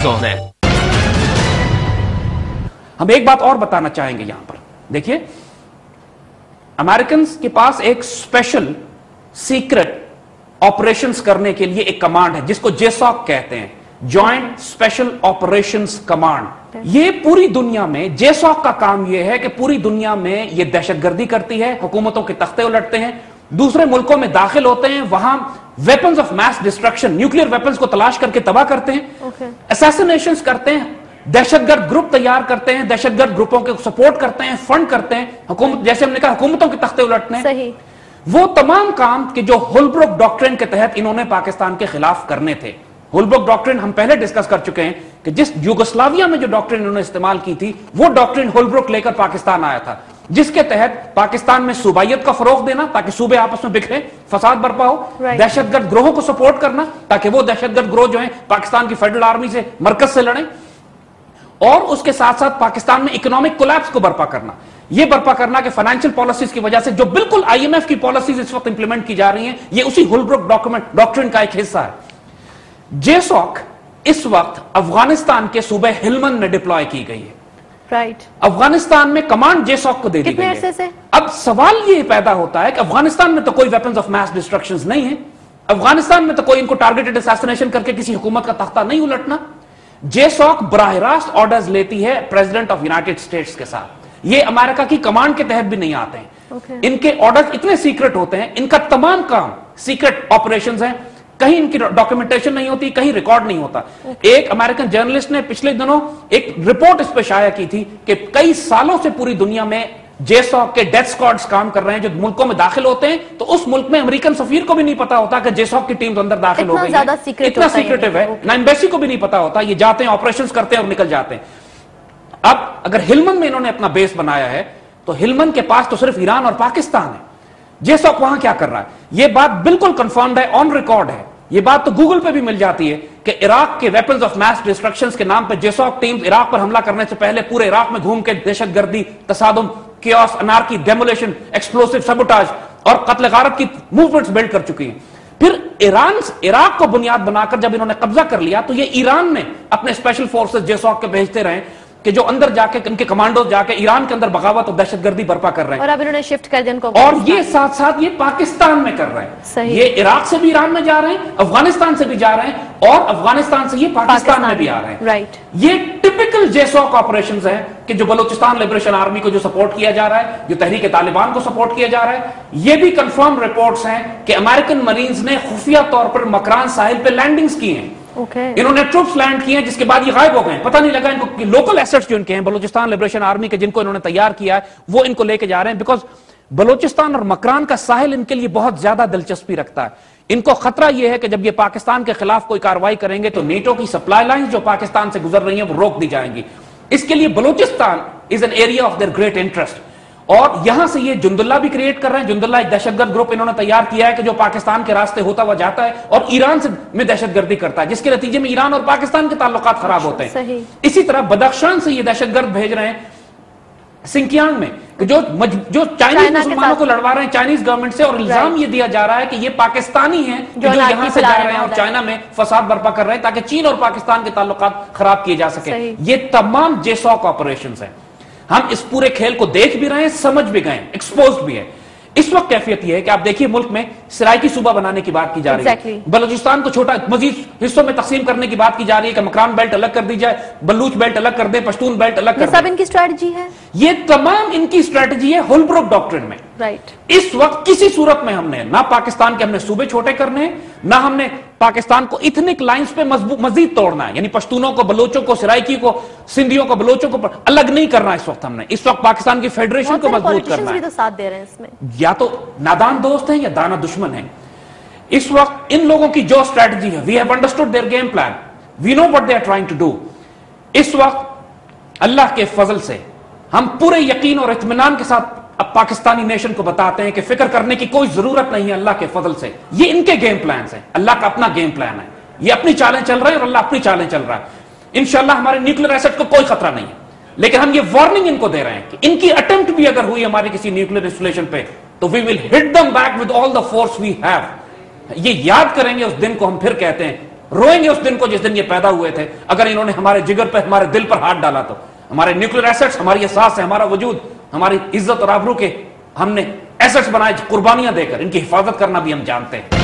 है। हम एक बात और बताना चाहेंगे यहां पर, देखिए अमेरिकन के पास एक स्पेशल सीक्रेट ऑपरेशंस करने के लिए एक कमांड है जिसको जेसॉक कहते हैं, जॉइंट स्पेशल ऑपरेशंस कमांड। ये पूरी दुनिया में जेसॉक का काम यह है कि पूरी दुनिया में ये दहशतगर्दी करती है, हुकूमतों के तख्ते उलटते हैं, दूसरे मुल्कों में दाखिल होते हैं, वहां weapons of mass destruction, nuclear weapons को तलाश करके तबाह करते हैं, असैसिनेशंस करते हैं, दहशतगर्द ग्रुप तैयार करते हैं, दहशतगर्द ग्रुपों को सपोर्ट करते हैं, फंड करते हैं, हुकूमत, जैसे हमने कहा हुकूमतों के तख्ते उलटते हैं। सही। वो तमाम काम के जो होलब्रुक डॉक्ट्रिन के तहत इन्होंने पाकिस्तान के खिलाफ करने थे। होलब्रुक डॉक्ट्रिन हम पहले डिस्कस कर चुके हैं कि जिस यूगोस्लाविया में जो डॉक्ट्रिन इन्होंने इस्तेमाल की थी वो डॉक्ट्रिन होलब्रुक लेकर पाकिस्तान आया था, जिसके तहत पाकिस्तान में सूबाइयत का फरोग देना ताकि सूबे आपस में बिखरे, फसाद बर्पा हो, दहशतगर्द ग्रोहों को सपोर्ट करना ताकि वो दहशतगर्द ग्रोह जो है पाकिस्तान की फेडरल आर्मी से, मरकज से लड़े, और उसके साथ साथ पाकिस्तान में इकोनॉमिक कोलैप्स को बर्पा करना। ये बर्पा करना कि फाइनेंशियल पॉलिसीज की वजह से जो बिल्कुल आईएमएफ की पॉलिसीज इस वक्त इंप्लीमेंट की जा रही हैं, ये उसी होलब्रुक डॉक्ट्रिन का एक हिस्सा है। जेसॉक इस वक्त अफगानिस्तान के सूबे हिलमंद में डिप्लॉय की गई है। राइट। अफगानिस्तान में कमांड जेसॉक को दे दी गई है। अब सवाल ये पैदा होता है कि अफगानिस्तान में तो कोई वेपन्स ऑफ मैस डिस्ट्रक्शन नहीं है, अफगानिस्तान में तो कोई इनको टारगेटेड असैसिनेशन करके किसी हुकूमत का तख्ता नहीं उलटना। जेसॉक बराह रास्त ऑर्डर्स लेती है प्रेसिडेंट ऑफ यूनाइटेड स्टेट्स के साथ, ये अमेरिका की कमांड के तहत भी नहीं आते हैं। इनके ऑर्डर्स इतने सीक्रेट होते हैं, इनका तमाम काम सीक्रेट ऑपरेशंस हैं, कहीं इनकी डॉक्यूमेंटेशन नहीं होती, कहीं रिकॉर्ड नहीं होता। एक अमेरिकन जर्नलिस्ट ने पिछले दिनों एक रिपोर्ट इस पर शाया की थी कि कई सालों से पूरी दुनिया में जेसॉक के डेथ स्क्वाड्स काम कर रहे हैं, जो मुल्कों में दाखिल होते हैं तो उस मुल्क में अमेरिकन सफीर को भी नहीं पता होता कि जेसॉक की टीम अंदर दाखिल हो गई है, इतना सीक्रेटिव है, ना एम्बेसी को भी नहीं पता होता, ये जाते हैं, ऑपरेशंस करते हैं और निकल जाते हैं। अब अगर हिलमंद में इन्होंने अपना बेस बनाया है तो हिलमंद के पास तो सिर्फ ईरान और पाकिस्तान है, जेसॉक वहां क्या कर रहा है? यह बात बिल्कुल कंफर्म्ड है, ऑन रिकॉर्ड है, ये बात तो गूगल पे भी मिल जाती है कि इराक के वेपन्स ऑफ मैस डिस्ट्रक्शंस के नाम पर जेसॉक टीम इराक पर हमला करने से पहले पूरे इराक में घूम के दहशतगर्दी, तसादुम, chaos, anarchy, demolition, explosive, sabotage और कत्ल गारत की मूवमेंट्स बिल्ड कर चुकी हैं। फिर इराक को बुनियाद बनाकर जब इन्होंने कब्जा कर लिया तो ये ईरान में अपने स्पेशल फोर्सेस जेसॉक के भेजते रहे कि जो अंदर जाके उनके कमांडो जाके ईरान के अंदर बगावत और दहशतगर्दी बर्पा कर रहे हैं, और अब इन्होंने शिफ्ट कर दिया उनको, और ये साथ साथ ये पाकिस्तान में कर रहे हैं। ये इराक से भी ईरान में जा रहे हैं, अफगानिस्तान से भी जा रहे हैं, और अफगानिस्तान से ये पाकिस्तान में भी आ रहे हैं। राइट। ये टिपिकल जेसॉक ऑपरेशंस हैं कि जो बलूचिस्तान लिबरेशन आर्मी को जो सपोर्ट किया जा रहा है, जो तहरीक तालिबान को सपोर्ट किया जा रहा है, ये भी कंफर्म रिपोर्ट्स हैं कि अमेरिकन मरीन्स ने खुफिया तौर पर मकरान साहिल पे लैंडिंग्स की हैं। इन्होंने ट्रूप्स लैंड किए हैं, जिसके बाद ये गायब हो गए, पता नहीं लगा इनको कि लोकल एसेट्स जो इनके हैं बलूचिस्तान लिबरेशन आर्मी के, जिनको इन्होंने तैयार किया है, वो इनको लेके जा रहे हैं, बिकॉज बलूचिस्तान और मकरान का साहिल इनके लिए बहुत ज्यादा दिलचस्पी रखता है। इनको खतरा यह है कि जब ये पाकिस्तान के खिलाफ कोई कार्रवाई करेंगे तो नेटो की सप्लाई लाइन जो पाकिस्तान से गुजर रही है वो रोक दी जाएंगी। इसके लिए Balochistan is an area of their great interest, और यहां से ये जुंदुल्ला भी क्रिएट कर रहे हैं। जुंदुल्ला एक दहशतगर्द ग्रुप इन्होंने तैयार किया है कि जो पाकिस्तान के रास्ते होता हुआ जाता है और ईरान से में दहशतगर्दी करता है, जिसके नतीजे में ईरान और पाकिस्तान के ताल्लुकात खराब होते हैं। इसी तरह बदख्शान से ये दहशतगर्द भेज रहे हैं सिंकियांग में, जो चाइनीज मुसलमानों को लड़वा रहे हैं चाइनीज गवर्नमेंट से, और इल्जाम ये दिया जा रहा है कि ये पाकिस्तानी हैं जो यहां से जा रहे हैं और चाइना में फसाद बर्पा कर रहे हैं ताकि चीन और पाकिस्तान के ताल्लुकात खराब किए जा सके। ये तमाम जेसॉक ऑपरेशंस हैं। हम इस पूरे खेल को देख भी रहे हैं, समझ भी गए, एक्सपोज्ड भी है। इस वक्त कैफियत यह है कि आप देखिए मुल्क में सराइकी सूबा बनाने की बात की जा रही है, बलूचिस्तान को छोटा मजीद हिस्सों में तकसीम करने की बात की जा रही है कि मकरान बेल्ट अलग कर दी जाए, बलूच बेल्ट अलग कर दे, पश्तून बेल्ट अलग कर दे। सब इनकी स्ट्रेटजी है, ये तमाम इनकी स्ट्रेटजी है होलब्रुक डॉक्ट्रिन में। राइट। इस वक्त किसी सूरत में हमने ना पाकिस्तान के हमने सूबे छोटे करने हैं, ना हमने पाकिस्तान को इथनिक लाइंस पे मजीद तोड़ना है, यानी पश्तूनों को, बलोचों को, सराइकी को, सिंधियों को, बलोचों को अलग नहीं करना। इस वक्त हमने इस वक्त पाकिस्तान की फेडरेशन को मजबूत करना है। तो साथ दे रहे हैं इसमें, या तो नादान दोस्त हैं या दाना दुश्मन हैं। इस वक्त इन लोगों की जो स्ट्रेटजी है, we have understood their game plan, we know what they are trying to do. इस वक्त अल्लाह के फजल से हम पूरे यकीन और इत्मीनान के साथ अब पाकिस्तानी नेशन को बताते हैं कि फिक्र करने की कोई जरूरत नहीं है। अल्लाह के फजल से ये इनके गेम प्लान हैं, अल्लाह का अपना गेम प्लान है, ये अपनी चालें चल रहे हैं और अल्लाह अपनी चालें चल रहा है। इंशाल्लाह हमारे न्यूक्लियर एसेट को कोई खतरा नहीं है, लेकिन हम ये वार्निंग इनको दे रहे हैं कि इनकी अटेम्प्ट भी अगर हुई हमारे किसी न्यूक्लियर इंस्टॉलेशन पे तो we will hit them back with all the force we have. ये याद करेंगे उस दिन को, हम फिर कहते हैं روئیں گے اس دن کو جس دن یہ پیدا ہوئے تھے، اگر انہوں نے ہمارے جگر پہ، ہمارے دل پر ہاتھ ڈالا تو۔ ہمارے نیوکلیر ایسٹس، ہماری احساس ہے، ہمارا وجود، ہماری عزت اور آبرو کے ہم نے ایسٹس بنائے قربانیاں دے کر، ان کی حفاظت کرنا بھی ہم جانتے ہیں۔